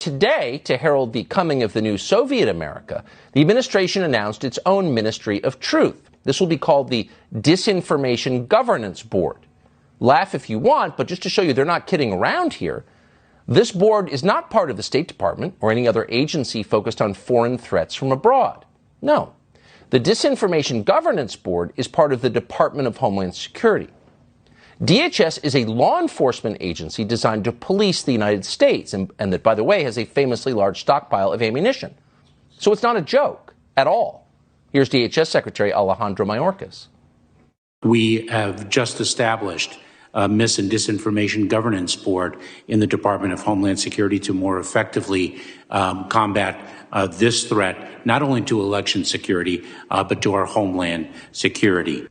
Today, to herald the coming of the new Soviet America, the administration announced its own Ministry of Truth. This will be called the Disinformation Governance Board. Laugh if you want, but just to show you they're not kidding around here, this board is not part of the State Department or any other agency focused on foreign threats from abroad. No. The Disinformation Governance Board is part of the Department of Homeland Security. DHS is a law enforcement agency designed to police the United States, and that, by the way, has a famously large stockpile of ammunition. So it's not a joke at all. Here's DHS Secretary Alejandro Mayorkas. We have just established a Mis- and Disinformation Governance Board in the Department of Homeland Security to more effectively combat this threat, not only to election security, but to our homeland security.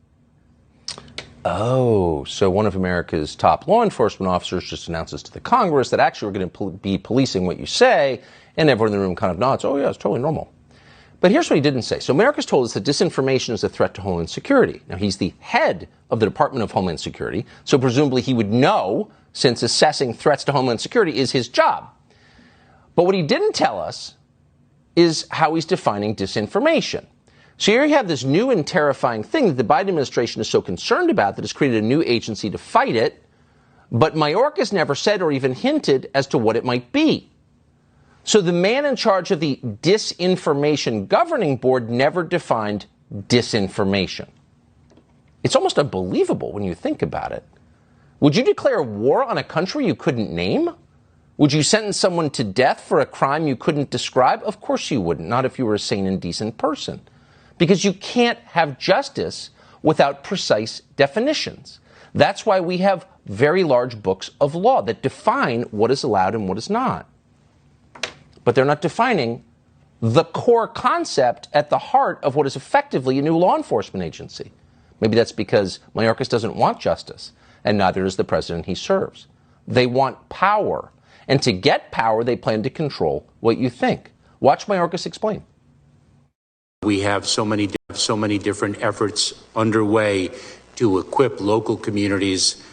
Oh, so one of America's top law enforcement officers just announces to the Congress that actually we're going to be policing what you say, and everyone in the room kind of nods, oh yeah, it's totally normal. But here's what he didn't say. So Mayorkas told us that disinformation is a threat to Homeland Security. Now, he's the head of the Department of Homeland Security, so presumably he would know, since assessing threats to Homeland Security is his job. But what he didn't tell us is how he's defining disinformation. So here you have this new and terrifying thing that the Biden administration is so concerned about that it's created a new agency to fight it, but Mayorkas never said or even hinted as to what it might be. So the man in charge of the Disinformation Governing Board never defined disinformation. It's almost unbelievable when you think about it. Would you declare war on a country you couldn't name? Would you sentence someone to death for a crime you couldn't describe? Of course you wouldn't, not if you were a sane and decent person. Because you can't have justice without precise definitions. That's why we have very large books of law that define what is allowed and what is not. But they're not defining the core concept at the heart of what is effectively a new law enforcement agency. Maybe that's because Mayorkas doesn't want justice, and neither does the president he serves. They want power. And to get power, they plan to control what you think. Watch Mayorkas explain. We have so many different efforts underway to equip local communities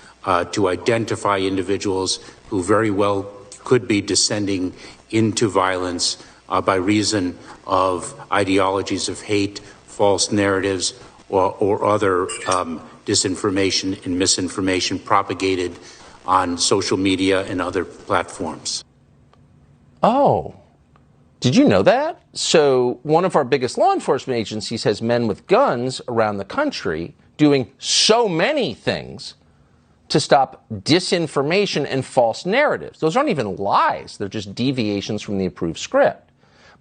to identify individuals who very well could be descending into violence by reason of ideologies of hate, false narratives, or other disinformation and misinformation propagated on social media and other platforms. Oh. Did you know that? So one of our biggest law enforcement agencies has men with guns around the country doing so many things to stop disinformation and false narratives. Those aren't even lies. They're just deviations from the approved script.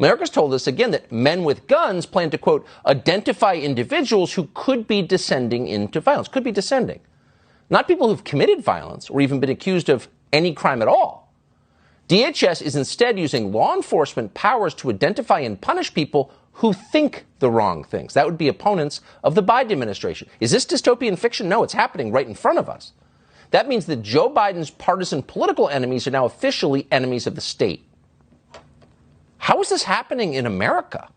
Mayorkas told us again that men with guns plan to, quote, identify individuals who could be descending into violence, could be descending. Not people who've committed violence or even been accused of any crime at all. DHS is instead using law enforcement powers to identify and punish people who think the wrong things. That would be opponents of the Biden administration. Is this dystopian fiction? No, it's happening right in front of us. That means that Joe Biden's partisan political enemies are now officially enemies of the state. How is this happening in America?